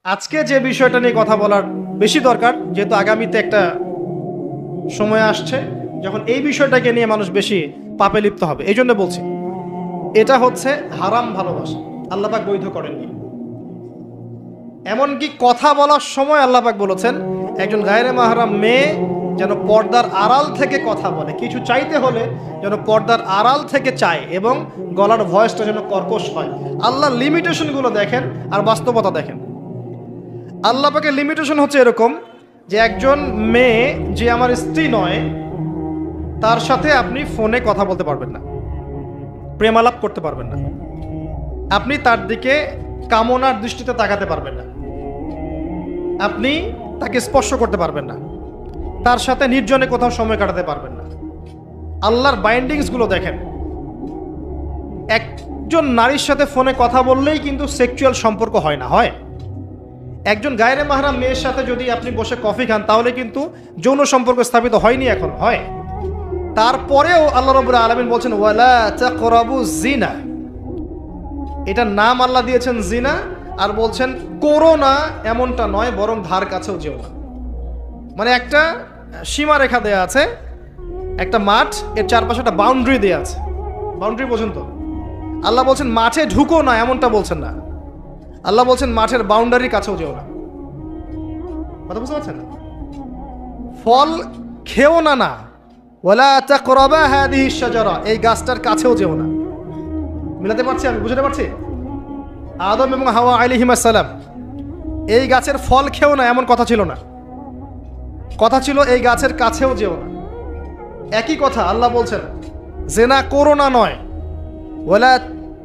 আজকে যে বিষয়টা নিয়ে কথা বলার বেশি দরকার, যেহেতু আগামীতে একটা সময় আসছে যখন এই বিষয়টাকে নিয়ে মানুষ বেশি পাপে লিপ্ত হবে, এই জন্য বলছি। এটা হচ্ছে হারাম ভালোবাসা। আল্লাহ পাক বৈধ করেননি। এমনকি কথা বলার সময় আল্লাহ পাক বলেছেন একজন গায়রে মাহরাম মেয়ে যেন পর্দার আড়াল থেকে কথা বলে, কিছু চাইতে হলে যেন পর্দার আড়াল থেকে চায় এবং গলার ভয়েসটা যেন কর্কশ হয়। আল্লাহ লিমিটেশনগুলো দেখেন আর বাস্তবতা দেখেন। আল্লাহ পাকের লিমিটেশন হচ্ছে এরকম যে একজন মেয়ে যে আমার স্ত্রী নয় তার সাথে আপনি ফোনে কথা বলতে পারবেন না, প্রেমালাপ করতে পারবেন না, আপনি তার দিকে কামনার দৃষ্টিতে তাকাতে পারবেন না, আপনি তাকে স্পর্শ করতে পারবেন না, তার সাথে নির্জনে কোথাও সময় কাটাতে পারবেন না। আল্লাহর বাইন্ডিংসগুলো দেখেন। একজন নারীর সাথে ফোনে কথা বললেই কিন্তু সেক্সুয়াল সম্পর্ক হয় না, হয়। একজন গায়রে মাহরাম মেয়ের সাথে যদি আপনি বসে কফি খান তাহলে কিন্তু যৌন সম্পর্ক স্থাপিত হয়নি, এখন হয়। তারপরেও আল্লাহ রাব্বুল আলামিন বলছেন ওয়ালা তাকরাবু জিনা, এটার নাম আল্লাহ দিয়েছেন জিনা, আর বলছেন করো না এমনটা নয়, বরং ধার কাছেও যেও না। মানে একটা সীমারেখা দেয়া আছে, একটা মাঠ, এর চারপাশে একটা বাউন্ডারি দেয়া আছে। বাউন্ডারি পর্যন্ত আল্লাহ বলছেন মাঠে ঢুকো না, এমনটা বলছেন না। আল্লাহ বলছেন মাঠের বাউন্ডারির কাছেও যেও না। কথা বুঝতে পারছেন? ফল খেও না, না ওয়ালা তাকরাবা হাদিহি শাজারা, এই গাছটার কাছেও যেও না। মিলাতে পারছি? আমি বুঝতে পারছি? আদম এবং হাওয়া আলাইহিস সালাম এই গাছের ফল খেও না এমন কথা ছিল না, কথা ছিল এই গাছের কাছেও যেও না। একই কথা আল্লাহ বলছেন জেনা করো না নয়, ওয়ালা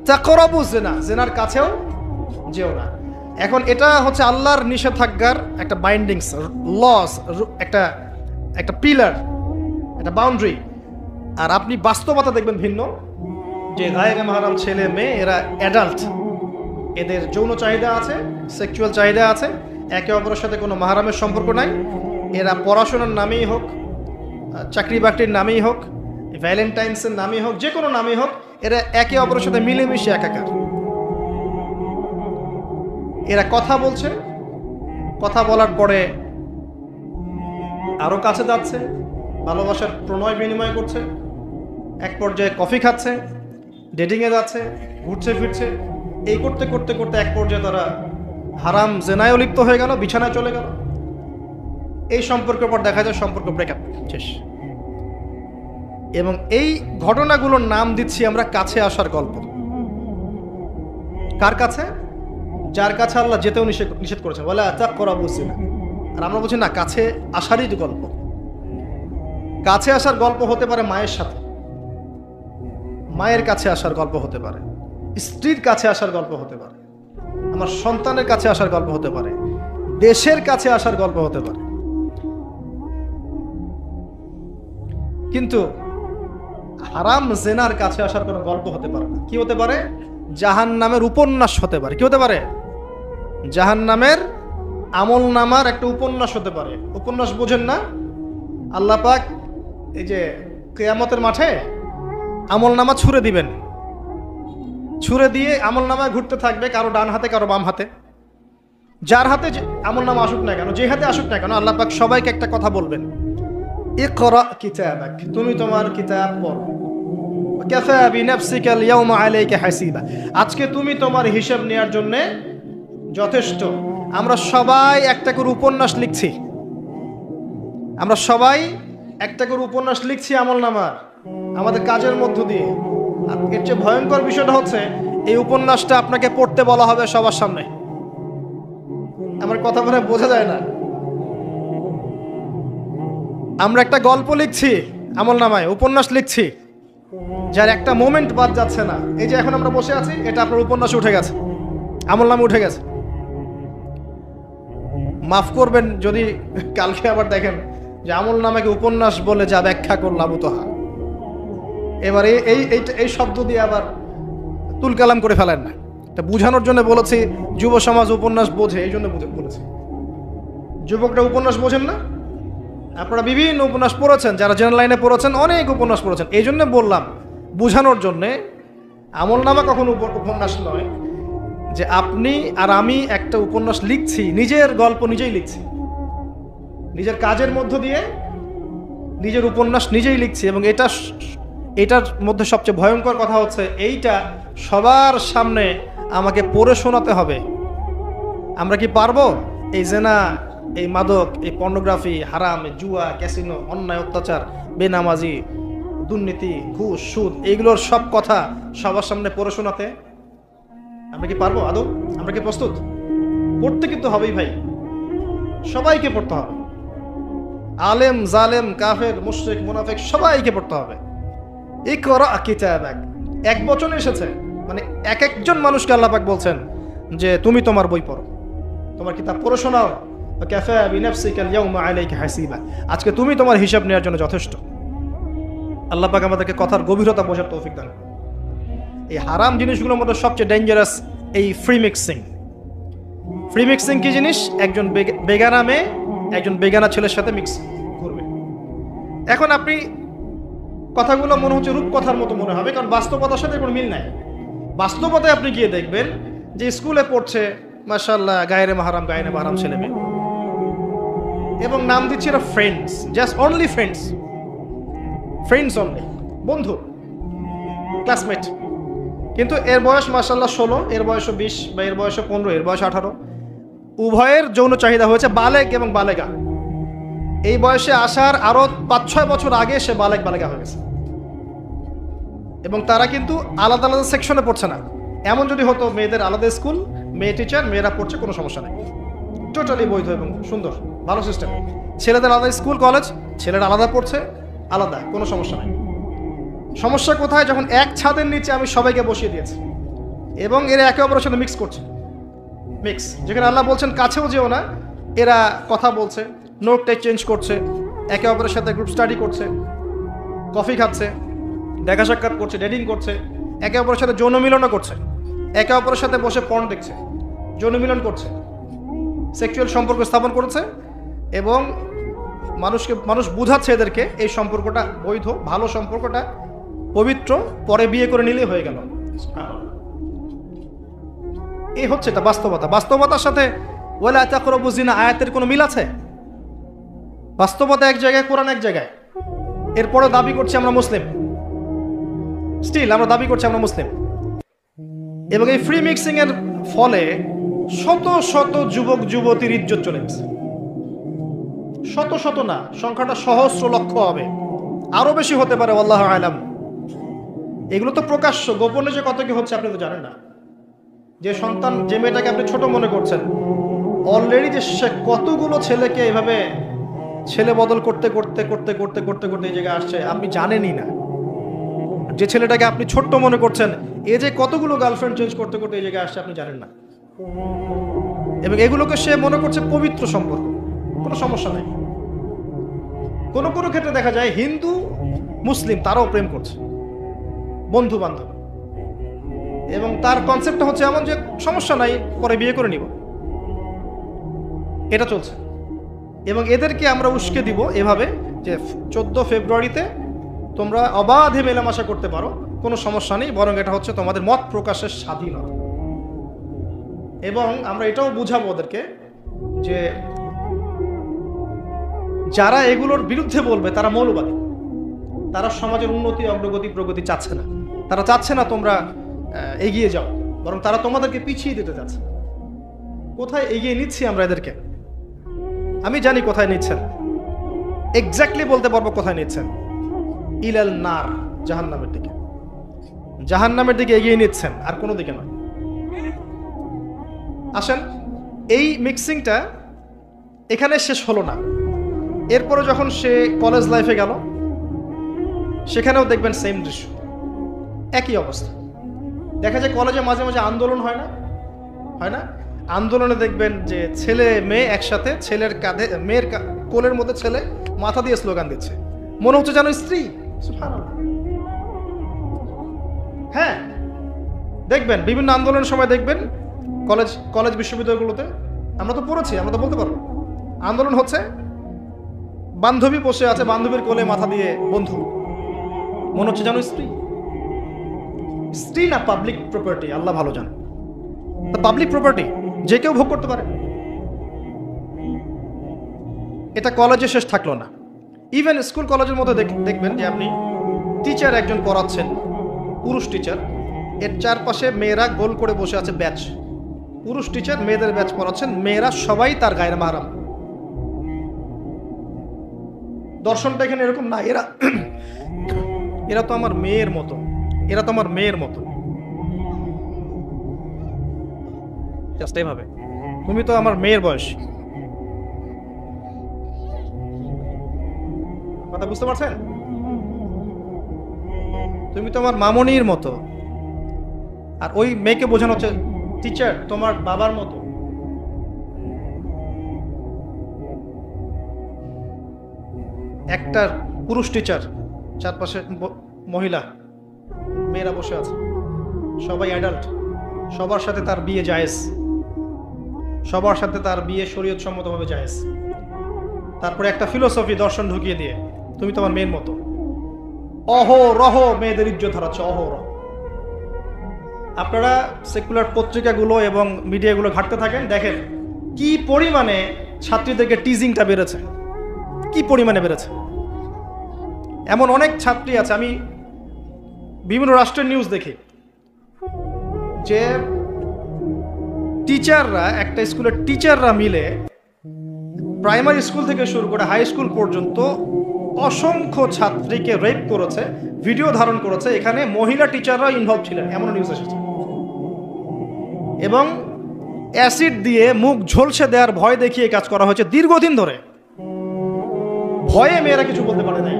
তাকরাবু জিনা, জেনার কাছেও যেও না। এখন এটা হচ্ছে আল্লাহর নিষেধাজ্ঞার একটা বাইন্ডিংস, লস, একটা একটা পিলার, একটা বাউন্ডারি। আর আপনি বাস্তবতা দেখবেন ভিন্ন, যে গায়রে মাহরাম ছেলে মেয়ে এরা অ্যাডাল্ট, এদের যৌন চাহিদা আছে, সেক্সুয়াল চাহিদা আছে, একে অপরের সাথে কোনো মাহরামের সম্পর্ক নাই। এরা পড়াশোনার নামেই হোক, চাকরি বাকরির নামেই হোক, ভ্যালেন্টাইন্সের নামেই হোক, যে কোনো নামেই হোক, এরা একে অপরের সাথে মিলেমিশে একাকার। এরা কথা বলছে, কথা বলার পরে আরো কাছে যাচ্ছে, ভালোবাসার প্রণয় বিনিময় করছে, এক পর্যায়ে কফি খাচ্ছে, ডেটিংয়ে যাচ্ছে, ঘুরছে ফিরছে, এই করতে করতে করতে এক পর্যায়ে তারা হারাম জেনায়ও লিপ্ত হয়ে গেল, বিছানায় চলে গেল। এই সম্পর্কের পর দেখা যায় সম্পর্ক ব্রেকআপ, শেষ। এবং এই ঘটনাগুলোর নাম দিচ্ছি আমরা কাছে আসার গল্প। কার কাছে? যার কাছে আল্লাহ যেতেও নিষেধ করেছেন, বলে আচ্ছা করা বুঝছি না। আর আমরা বলছি না, কাছে আসারই গল্প। কাছে আসার গল্প হতে পারে মায়ের সাথে, মায়ের কাছে আসার গল্প হতে পারে, স্ত্রীর কাছে আসার গল্প হতে পারে, আমার সন্তানের কাছে আসার গল্প হতে পারে, দেশের কাছে আসার গল্প হতে পারে। কিন্তু হারাম জেনার কাছে আসার কোনো গল্প হতে পারে না। কি হতে পারে? জাহান্নামের উপন্যাস হতে পারে। কি হতে পারে? জাহান্নামের আমল নামার একটা উপন্যাস হতে পারে। উপন্যাস বোঝেন না? আল্লাহ পাক এই যে কিয়ামতের মাঠে আমল নামা ছুঁড়ে দিবেন, ছুঁড়ে দিয়ে আমল নামা ঘুরতে থাকবে, কারো ডান হাতে কারো বাম হাতে। যার হাতে আমল নামা আসুক না কেন, যে হাতে আসুক না কেন, আল্লাহ পাক সবাইকে একটা কথা বলবেন, ইকরা কিতাবাক, তুমি তোমার কিতাব পড়ো, কাফা বিনাফসিকা আল-ইয়াওমা আলাইকা হাসিবা, আজকে তুমি তোমার হিসাব নেওয়ার জন্য যথেষ্ট। আমরা সবাই একটা করে উপন্যাস লিখছি, আমরা সবাই একটা করে উপন্যাস লিখছি আমলনামার, আমাদের কাজের মধ্য দিয়ে। আর এর চেয়ে ভয়ঙ্কর বিষয়টা হচ্ছে এই উপন্যাসটা আপনাকে পড়তে বলা হবে সবার সামনে। আমার কথা মনে বোঝা যায় না? আমরা একটা গল্প লিখছি আমলনামায়, উপন্যাস লিখছি, যার একটা মোমেন্ট বাদ যাচ্ছে না। এই যে এখন আমরা বসে আছি, এটা আপনার উপন্যাসে উঠে গেছে, আমলনামে উঠে গেছে। মাফ করবেন যদি কালকে আবার দেখেন যে আমলনামাকে উপন্যাস বলে যা ব্যাখ্যা করলাম তোহা, এবারে এই শব্দ দিয়ে আবার তুলকালাম করে ফেলেন না। এটা বুঝানোর জন্য বলেছি, যুব সমাজ উপন্যাস বোঝে, এই জন্য বলেছি। যুবকরা উপন্যাস বোঝেন না? আপনারা বিভিন্ন উপন্যাস পড়েছেন, যারা জেনারেল লাইনে পড়েছেন অনেক উপন্যাস পড়েছেন, এই জন্য বললাম বুঝানোর জন্যে। আমলনামা কখনো উপন্যাস নয়, যে আপনি আর আমি একটা উপন্যাস লিখছি, নিজের গল্প নিজেই লিখছি, নিজের কাজের মধ্য দিয়ে নিজের উপন্যাস নিজেই লিখছি, এবং এটার মধ্যে সবচেয়ে ভয়ঙ্কর কথা হচ্ছে এইটা সবার সামনে আমাকে পড়ে শোনাতে হবে। আমরা কি পারবো এই জেনা, এই মাদক, এই পর্নোগ্রাফি, হারাম, জুয়া, ক্যাসিনো, অন্যায়, অত্যাচার, বেনামাজি, দুর্নীতি, ঘুষ, সুদ, এইগুলোর সব কথা সবার সামনে পড়ে শোনাতে? আমরা কি পারবো আদৌ? আমরা কি প্রস্তুত? পড়তে কিন্তু হবেই ভাই, সবাইকে পড়তে হবে। আলেম, জালেম, কাফের, মুশরিক, মুনাফিক সবাইকে পড়তে হবে। ইকরা কিতাবাক এক বচনে এসেছে, মানে এক একজন মানুষকে আল্লাহ পাক বলছেন যে তুমি তোমার বই পড়ো, তোমার কিতাব পড়ে শোনাও। কাফা বিনাফসিকা আল-ইয়াওমা আলাইকা হাসিবা, আজকে তুমি তোমার হিসাব নেওয়ার জন্য যথেষ্ট। আল্লাহ পাক আমাদেরকে কথার গভীরতা বোঝার তৌফিক দান। এই হারাম জিনিসগুলোর মধ্যে সবচেয়ে ডেঞ্জারাস এই ফ্রি মিক্সিং। ফ্রি মিক্সিং কি জিনিস? একজন বেগানা মেয়ে একজন বেগানা ছেলের সাথে মিক্স করবে। এখন আপনি কথাগুলো মনে হচ্ছে রূপকথার মতো মনে হবে, কারণ বাস্তবতার সাথে কোনো মিল নাই। বাস্তবতায় আপনি গিয়ে দেখবেন যে স্কুলে পড়ছে মাশাআল্লাহ গায়রে মাহরাম ছেলে মেয়ে, এবং নাম দিচ্ছে এরা friends, just only friends, friends only, বন্ধু, ক্লাসমেট। কিন্তু এর বয়স মাশাআল্লাহ 16, এর বয়স 20, বা এর বয়স 15, এর বয়স 18। উভয়ের যৌন চাহিদা হয়েছে বালেগ এবং বালেগা। এই বয়সে আসার আরো 5-6 বছর আগে সে বালেগা হয়ে গেছে, এবং তারা কিন্তু আলাদা আলাদা সেকশনে পড়ছে না। এমন যদি হতো মেয়েদের আলাদা স্কুল, মেয়ে টিচার, মেয়েরা পড়ছে, কোনো সমস্যা নেই, টোটালি বৈধ এবং সুন্দর, ভালো সিস্টেম। ছেলেদের আলাদা স্কুল কলেজ, ছেলেরা আলাদা পড়ছে, আলাদা, কোনো সমস্যা নেই। সমস্যা কোথায়? যখন এক ছাদের নিচে আমি সবাইকে বসিয়ে দিয়েছি এবং এরা একে অপরের সাথে মিক্স করছে। মিক্স, যেখানে আল্লাহ বলছেন কাছেও যেও না, এরা কথা বলছে, নোট চেঞ্জ করছে, একে অপরের সাথে গ্রুপ স্টাডি করছে, কফি খাচ্ছে, দেখা সাক্ষাৎ করছে, ডেটিং করছে, একে অপরের সাথে যৌন মিলনও করছে, একে অপরের সাথে বসে পর্ন দেখছে, যৌন মিলন করছে, সেক্সুয়াল সম্পর্ক স্থাপন করেছে, এবং মানুষ বুঝাচ্ছে এদেরকে এই সম্পর্কটা বৈধ, ভালো সম্পর্কটা পবিত্র, পরে বিয়ে করে নিলেই হয়ে গেল। এই হচ্ছে এটা বাস্তবতা। বাস্তবতার সাথে ওয়ালা তাকরাবু জিনা আয়াতের কোনো মিল আছে? বাস্তবতা এক জায়গায়, কোরআন এক জায়গায়, এরপরে দাবি করছি আমরা মুসলিম, স্টিল আমরা দাবি করছি আমরা মুসলিম। এবং এই ফ্রি মিক্সিং এর ফলে শত শত যুবক যুবতীর ইজ্জত চলে গেছে। শত শত না, সংখ্যাটা সহস্র লক্ষ হবে, আরো বেশি হতে পারে, আল্লাহু আলাম। এগুলো তো প্রকাশ্য, গোপনে যে কত কি হচ্ছে আপনি তো জানেন না। যে সন্তান, যে মেয়েটাকে আপনি ছোট মনে করছেন, অলরেডি যে সে কতগুলো ছেলেকে এভাবে ছেলে বদল করতে করতে করতে করতে করতে করতে এই জায়গায় আসছে আপনি জানেনই না। যে ছেলেটাকে আপনি ছোট্ট মনে করছেন, এ যে কতগুলো গার্লফ্রেন্ড চেঞ্জ করতে করতে এই জায়গায় আসছে আপনি জানেন না। এবং এগুলোকে সে মনে করছে পবিত্র সম্পর্ক, কোনো সমস্যা নেই। কোনো কোনো ক্ষেত্রে দেখা যায় হিন্দু মুসলিম তারাও প্রেম করছে, বন্ধু বান্ধব, এবং তার কনসেপ্টটা হচ্ছে এমন যে সমস্যা নাই, পরে বিয়ে করে নিব, এটা চলছে। এবং এদেরকে আমরা উস্কে দিব এভাবে যে 14 ফেব্রুয়ারিতে তোমরা অবাধে মেলামেশা করতে পারো, কোনো সমস্যা নেই, বরং এটা হচ্ছে তোমাদের মত প্রকাশের স্বাধীনতা। এবং আমরা এটাও বুঝাবো ওদেরকে যে যারা এগুলোর বিরুদ্ধে বলবে তারা মৌলবাদী, তারা সমাজের উন্নতি, অগ্রগতি, প্রগতি চাচ্ছে না। তারা চাচ্ছে না তোমরা এগিয়ে যাও, বরং তারা তোমাদেরকে পিছিয়ে দিতে চাচ্ছে। কোথায় এগিয়ে নিচ্ছি আমরা এদেরকে? আমি জানি কোথায় নিচ্ছেন, এক্স্যাক্টলি বলতে পারবো কোথায় নিচ্ছেন। ইলাল নার, জাহান্নামের দিকে, জাহান্নামের দিকে এগিয়ে নিচ্ছেন, আর কোনো দিকে নয়। আসেন, এই মিক্সিংটা এখানে শেষ হলো না। এরপরে যখন সে কলেজ লাইফে গেল, সেখানেও দেখবেন সেম দৃশ্য, একই অবস্থা। দেখা যায় কলেজে মাঝে মাঝে আন্দোলন হয় না? আন্দোলনে দেখবেন যে ছেলে মেয়ে একসাথে, ছেলের কাঁধে মেয়ের কোলের মধ্যে ছেলে মাথা দিয়ে স্লোগান দিচ্ছে, মনে হচ্ছে যেন স্ত্রী। সুবহানাল্লাহ। হ্যাঁ, দেখবেন বিভিন্ন আন্দোলনের সময় দেখবেন কলেজ বিশ্ববিদ্যালয়গুলোতে, আমরা তো পড়েছি, আমরা তো বলতে পারবো, আন্দোলন হচ্ছে, বান্ধবী বসে আছে, বান্ধবীর কোলে মাথা দিয়ে বন্ধু, মনে হচ্ছে যেন স্ত্রী না পাবলিক প্রপার্টি, আল্লাহ ভালো জানে। পাবলিক প্রপার্টি, যে কেউ ভোগ করতে পারে। এটা কলেজে শেষ থাকলো না, ইভেন স্কুল কলেজের মধ্যে দেখবেন যে আপনি টিচার একজন পড়াচ্ছেন, পুরুষ টিচার, এর চারপাশে মেয়েরা গোল করে বসে আছে ব্যাচ, পুরুষ টিচার মেয়েদের ব্যাচ পড়াচ্ছেন, মেয়েরা সবাই তার গায়ের মাহরাম। দর্শনটা এখানে এরকম না, এরা তো আমার মেয়ের মতো, এরা তো আমার মেয়ের মতো, জাস্ট এইভাবে, তুমি তো আমার মেয়ের বয়স। কথা বুঝতে পারছেন? তুমি তো আমার মামনির মতো, আর ওই মেয়েকে বোঝানো হচ্ছে টিচার তোমার বাবার মতো। একটা পুরুষ টিচার, চারপাশে মহিলা, মেয়েরা বসে আছে, সবাই অ্যাডাল্ট, সবার সাথে তার বিয়ে জায়েজ, সবার সাথে তার বিয়ে শরীয়ত সম্মতভাবে জায়েজ। তারপরে একটা ফিলোসফি দর্শন ঢুকিয়ে দিয়ে তুমি তোমার মেয়ের মতো, অহরহ মেয়েদের ইজ্জত হারাচ্ছে, অহরহ। আপনারা সেকুলার পত্রিকাগুলো এবং মিডিয়াগুলো ঘাঁটতে থাকেন, দেখেন কি পরিমাণে ছাত্রীদেরকে টিজিংটা বেড়েছে, কি পরিমাণে বেড়েছে। এমন অনেক ছাত্রী আছে, আমি বিভিন্ন রাষ্ট্রের নিউজ দেখি, যে টিচাররা, একটা স্কুলের টিচাররা মিলে প্রাইমারি স্কুল থেকে শুরু করে হাই স্কুল পর্যন্ত অসংখ্য ছাত্রীকে রেপ করেছে, ভিডিও ধারণ করেছে, এখানে মহিলা টিচাররা ইনভলভ ছিলেন, এমন নিউজ এসেছে। এবং অ্যাসিড দিয়ে মুখ ঝলসে দেওয়ার ভয় দেখিয়ে কাজ করা হয়েছে দীর্ঘদিন ধরে, ভয়ে মেয়েরা কিছু বলতে পারে নাই।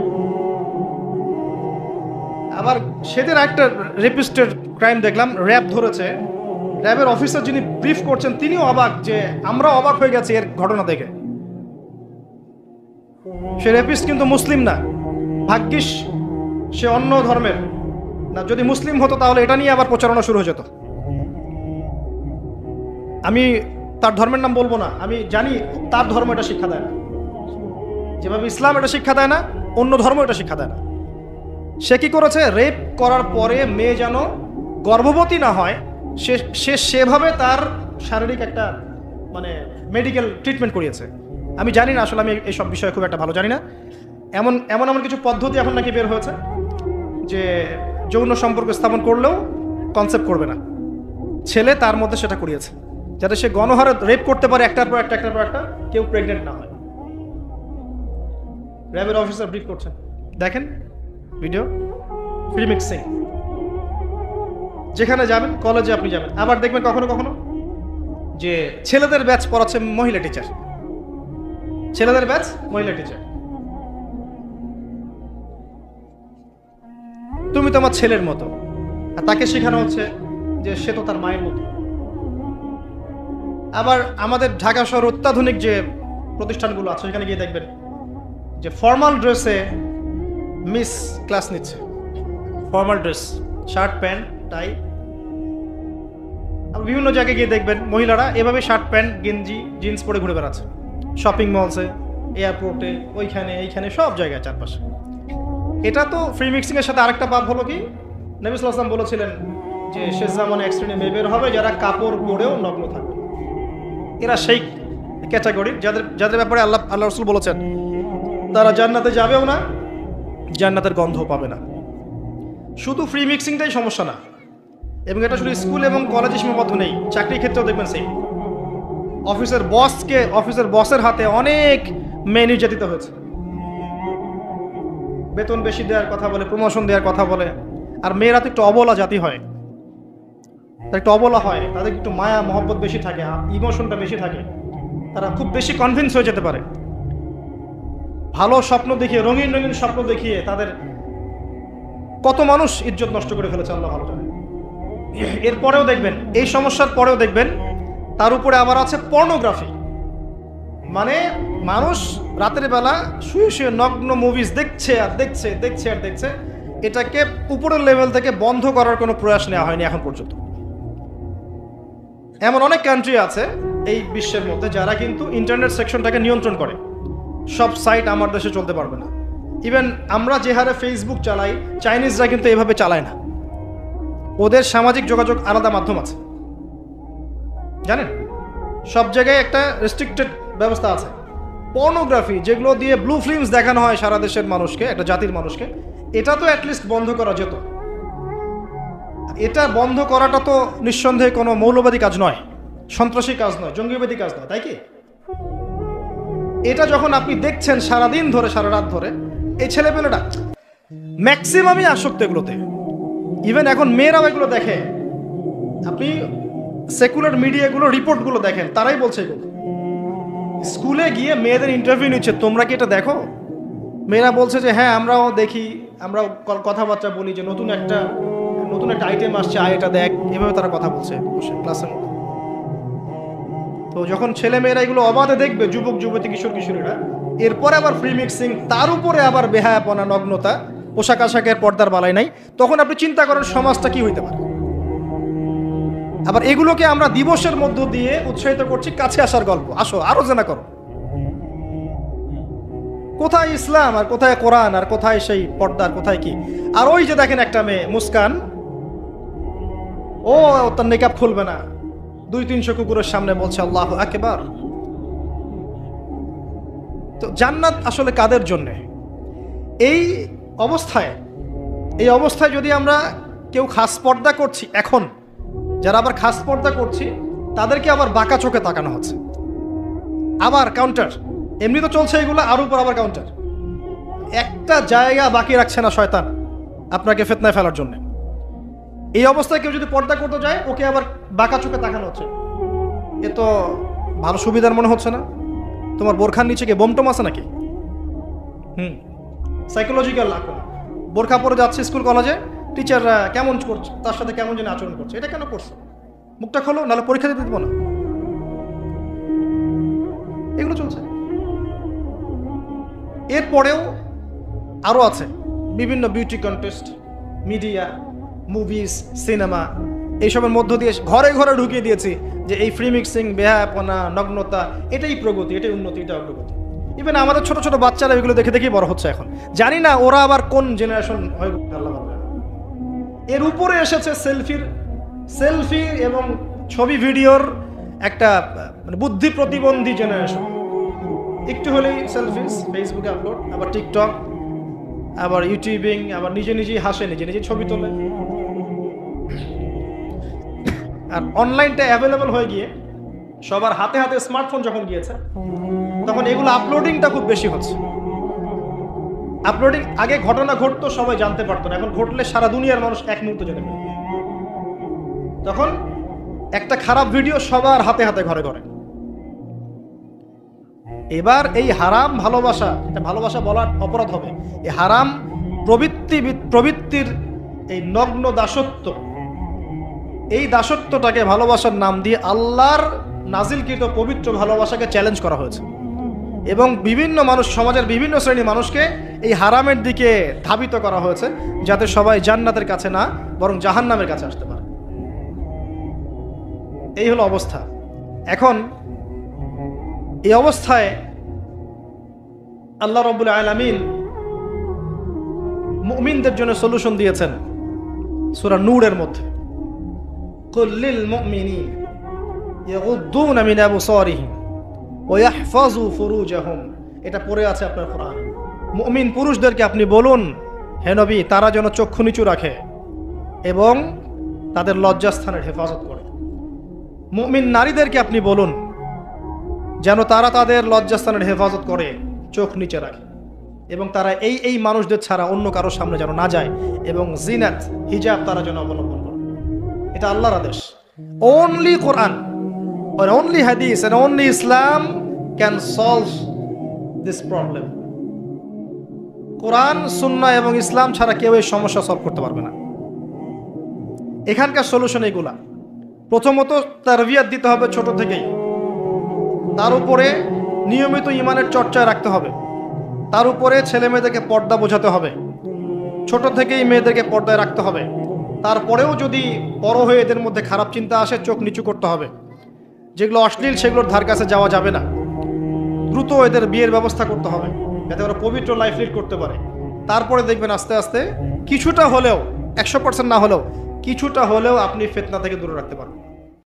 আবার সেদিন একটা রেপিস্টের ক্রাইম দেখলাম, র্যাব ধরেছে, র্যাবের অফিসার যিনি ব্রিফ করছেন তিনিও অবাক, যে আমরা অবাক হয়ে গেছি এর ঘটনা দেখে। সে রেপিস্ট কিন্তু মুসলিম না, ভাগ্যিস সে অন্য ধর্মের না, যদি মুসলিম হতো তাহলে এটা নিয়ে আবার প্রচারণা শুরু হয়ে যেত। আমি তার ধর্মের নাম বলবো না, আমি জানি তার ধর্ম এটা শিক্ষা দেয় না, যেভাবে ইসলাম এটা শিক্ষা দেয় না, অন্য ধর্ম এটা শিক্ষা দেয় না। সে কি করেছে, রেপ করার পরে মেয়ে যেন গর্ভবতী না হয়, সে সেভাবে তার শারীরিক একটা মানে মেডিকেল ট্রিটমেন্ট করিয়েছে। আমি জানি না, আসলে আমি এইসব বিষয়ে খুব একটা ভালো জানি না। এমন কিছু পদ্ধতি এখন নাকি বের হয়েছে যে যৌন সম্পর্ক স্থাপন করলেও কনসেপ্ট করবে না, ছেলে তার মধ্যে সেটা করিয়েছে, যাতে সে গণহারে রেপ করতে পারে, একটার পর একটা, কেউ প্রেগনেন্ট না হয়। র্যাবের অফিসার ব্রিফ করছেন, দেখেন ভিডিও, ফ্রি মিক্সিং। যেখানে যাবেন, কলেজে আপনি যাবেন, আবার দেখবেন কখনো কখনো যে ছেলেদের ব্যাচ পড়াচ্ছে মহিলা টিচার, ছেলেদের ব্যাচ মহিলা টিচার। তুমি তোমার ছেলের মতো, আর তাকে শেখানো হচ্ছে যে সে তো তার মায়ের মতো। আবার আমাদের ঢাকা শহর অত্যাধুনিক যে প্রতিষ্ঠানগুলো আছে, সেখানে গিয়ে দেখবেন যে ফর্মাল ড্রেসে মিস ক্লাস নিচ্ছে, formal dress, shirt pant tie. বিভিন্ন জায়গায় গিয়ে দেখবেন মহিলারা এভাবে শার্ট প্যান্ট গেঞ্জি জিন্স পরে ঘুরে বেড়াচ্ছে, শপিং মলসে, এয়ারপোর্টে, ওইখানে এইখানে সব জায়গায় চারপাশে। এটা তো ফ্রি মিক্সিংয়ের সাথে আরেকটা পাপ হলো কি, নবী সাল্লাল্লাহু আলাইহি ওয়াসাল্লাম বলেছিলেন যে শেষ জামানে এক শ্রেণী মেয়ে বের হবে যারা কাপড় পরেও নগ্ন থাকবে। এরা সেই ক্যাটাগরি যাদের ব্যাপারে আল্লাহ রাসূল বলেছেন তারা জান্নাতে যাবেও না, জান্নাতের গন্ধ পাবে না। শুধু ফ্রি মিক্সিংটাই সমস্যা না, এবং এটা শুধু স্কুল এবং কলেজে সীমাবদ্ধ নেই, চাকরির ক্ষেত্রেও দেখবেন সেই অফিসের বসের হাতে অনেক মেয়ে নির্যাতিত হয়েছে, বেতন বেশি দেওয়ার কথা বলে, প্রমোশন দেওয়ার কথা বলে। আর মেয়েরা তো একটু অবলা জাতি হয়, একটু অবলা হয়, তাদের একটু মায়া মহব্বত বেশি থাকে, ইমোশনটা বেশি থাকে, তারা খুব বেশি কনভিন্স হয়ে যেতে পারে। ভালো স্বপ্ন দেখিয়ে, রঙিন রঙিন স্বপ্ন দেখিয়ে তাদের কত মানুষ ইজ্জত নষ্ট করে ফেলেছে আল্লাহ ভালো জানে। এরপরেও দেখবেন, এই সমস্যার পরেও দেখবেন তার উপরে আবার আছে পর্নোগ্রাফি। মানে মানুষ রাতের বেলা শুয়ে শুয়ে নগ্ন মুভিজ দেখছে আর দেখছে, দেখছে আর দেখছে। এটাকে উপরের লেভেল থেকে বন্ধ করার কোনো প্রয়াস নেওয়া হয়নি এখন পর্যন্ত। এমন অনেক কান্ট্রি আছে এই বিশ্বের মধ্যে যারা কিন্তু ইন্টারনেট সেকশনটাকে নিয়ন্ত্রণ করে। সব সাইট আমার দেশে চলতে পারবে না। ইভেন আমরা যে হারে ফেসবুক চালাই, চাইনিজরা কিন্তু এভাবে চালায় না, ওদের সামাজিক যোগাযোগ আলাদা মাধ্যম আছে। জানেন সব জায়গায় একটা রেস্ট্রিক্টেড ব্যবস্থা আছে। পর্নোগ্রাফি যেগুলো দিয়ে ব্লু ফিল্মস দেখানো হয় সারা দেশের মানুষকে, একটা জাতির মানুষকে, এটা তো অ্যাটলিস্ট বন্ধ করা যেত। এটা বন্ধ করাটা তো নিঃসন্দেহে কোনো মৌলবাদী কাজ নয়, সন্ত্রাসী কাজ নয়, জঙ্গিবাদী কাজ নয়, তাই কি? এটা যখন আপনি দেখছেন সারাদিন ধরে, সারা রাত ধরে, এই ছেলেপেলেটা ম্যাক্সিমামই আসক্ত এগুলোতে। ইভেন এখন মেয়েরাও এগুলো দেখে। আপনি সেকুলার মিডিয়াগুলো রিপোর্টগুলো দেখেন, তারাই বলছে এগুলো। স্কুলে গিয়ে মেয়েদের ইন্টারভিউ নিচ্ছে, তোমরা কি এটা দেখো? মেয়েরা বলছে যে হ্যাঁ আমরাও দেখি, আমরাও কথাবার্তা বলি যে নতুন একটা আইটেম আসছে, এটা দেখ, এভাবে তারা কথা বলছে ক্লাসের মধ্যে। তো যখন ছেলে মেয়েরা এগুলো অবাধে দেখবে, যুবক যুবতী কিশোর কিশোরীরা, এরপরে আবার ফ্রি মিক্সিং, তার উপরে আবার বেহায়াপনা, নগ্নতা, পোশাক আশাকের পর্দার বালাই নাই, তখন আপনি চিন্তা করেন সমাজটা কি হইতে পারে। আবার এগুলোকে আমরা দিবসের মধ্য দিয়ে উৎসাহিত করছি, কাছে আসার গল্প, আসো আরো জানা করো। কোথায় ইসলাম আর কোথায় কোরআন আর কোথায় সেই পর্দার, কোথায় কি? আর ওই যে দেখেন একটা মেয়ে মুস্কান, ও তার নিকাব খুলবে না, 200-300 কুকুরের সামনে বলছে আল্লাহু আকবার। তো জান্নাত আসলে কাদের জন্য? এই অবস্থায় যদি আমরা কেউ খাস পর্দা করছি, এখন যারা আবার খাস পর্দা করছি তাদেরকে আবার বাঁকা চোখে তাকানো হচ্ছে, আবার কাউন্টার। এমনি তো চলছে এগুলো, আর উপর আবার কাউন্টার। একটা জায়গা বাকি রাখছে না শয়তান আপনাকে ফিতনায় ফেলার জন্য। এই অবস্থায় কেউ যদি পর্দা করতে যায়, ওকে আবার বাঁকা চোখে তাকানো হচ্ছে। এ তো ভালো সুবিধার মনে হচ্ছে না? তোমার বোরখার নিচে গিয়ে বোমটম আছে নাকি? সাইকোলজিক্যাল আক্রমণ। বোরখা পরে যাচ্ছে স্কুল কলেজে, টিচাররা কেমন করছে, তার সাথে কেমন যেন আচরণ করছে। এটা কেন করছো? মুখটা খোলো, নাহলে পরীক্ষা দিতে দেবো না। এগুলো চলছে। এরপরেও আরো আছে বিভিন্ন beauty contest, media, movies, cinema, এইসবের মধ্য দিয়ে ঘরে ঘরে ঢুকিয়ে দিয়েছি যে এই ফ্রি মিক্সিং, বেহায়াপনা, নগ্নতা, এটাই প্রগতি, এটাই উন্নতি, এটা অগ্রগতি। ইভেন আমাদের ছোট ছোট বাচ্চারা এগুলো দেখে দেখেই বড় হচ্ছে। এখন জানি না ওরা আবার কোন জেনারেশন হয়ে আল্লাহ ভালো। এর উপরে এসেছে সেলফি এবং ছবি ভিডিওর একটা মানে বুদ্ধি প্রতিবন্ধী জেনারেশন। একটু হলেই সেলফিস, ফেসবুকে আপলোড, আবার টিকটক, আবার ইউটিউবিং, আবার নিজে নিজেই হাসে, নিজে নিজে ছবি তোলে। আর অনলাইনটা অ্যাভেলেবল হয়ে গিয়ে সবার হাতে হাতে স্মার্টফোন যখন গিয়েছে, তখন এগুলো আপলোডিংটা খুব বেশি হচ্ছে। আপলোডিং, আগে ঘটনা ঘটতো সবাই জানতে পারতো না, এখন ঘটলে সারা দুনিয়ার মানুষ এক মুহূর্তে জেনে ফেলে। তখন একটা খারাপ ভিডিও সবার হাতে হাতে, ঘরে ঘরে। এবার এই হারাম ভালোবাসা, এটা ভালোবাসা বলার অপরাধ হবে, এই হারাম প্রবৃত্তির এই নগ্ন দাসত্ব, এই দাসত্বটাকে ভালোবাসার নাম দিয়ে আল্লাহর নাজিলকৃত পবিত্র ভালোবাসাকে চ্যালেঞ্জ করা হয়েছে। এবং বিভিন্ন মানুষ, সমাজের বিভিন্ন শ্রেণীর মানুষকে এই হারামের দিকে ধাবিত করা হয়েছে, যাতে সবাই জান্নাতের কাছে না বরং জাহান্নামের কাছে আসতে পারে। এই হলো অবস্থা। এখন এই অবস্থায় আল্লাহ রাব্বুল আলামিন মুমিনদের জন্য সলিউশন দিয়েছেন সূরা নূরের মধ্যে। কুল লিল মুমিনিন ইয়াগুদ্দুনা মিন আবসারিহিম ওয়া ইয়াহফাযু ফুরুজাহুম। এটা পড়ে আছে আপনার কোরআন। মুমিন পুরুষদেরকে আপনি বলুন, হে নবী, তারা যেন চক্ষু নিচু রাখে এবং তাদের লজ্জাস্থানের হেফাজত করে। মুমিন নারীদেরকে আপনি বলুন যেন তারা তাদের লজ্জাস্থানের হেফাজত করে, চোখ নিচে রাখে, এবং তারা এই মানুষদের ছাড়া অন্য কারোর সামনে যেন না যায়, এবং জিনাত, হিজাব তারা যেন অবলম্বন করে। এটা আল্লাহর আদেশ। Only Quran, only hadith and only Islam can solve this problem. কোরআন, সুন্নাহ এবং ইসলাম ছাড়া কেউ এই সমস্যা সলভ করতে পারবে না। এখানকার সলিউশন এগুলা। প্রথমত তারবিয়াত দিতে হবে ছোট থেকেই, তার উপরে নিয়মিত ইমানের চর্চায় রাখতে হবে, তার উপরে ছেলে মেয়েদেরকে পর্দা বোঝাতে হবে, ছোট থেকেই মেয়েদেরকে পর্দায় রাখতে হবে। তারপরেও যদি বড় হয়ে এদের মধ্যে খারাপ চিন্তা আসে, চোখ নিচু করতে হবে। যেগুলো অশ্লীল সেগুলোর ধার কাছে যাওয়া যাবে না। দ্রুত এদের বিয়ের ব্যবস্থা করতে হবে যাতে ওরা পবিত্র লাইফ লিড করতে পারে। তারপরে দেখবেন আস্তে আস্তে কিছুটা হলেও, 100% না হলেও কিছুটা হলেও আপনি ফিতনা থেকে দূরে রাখতে পারবেন।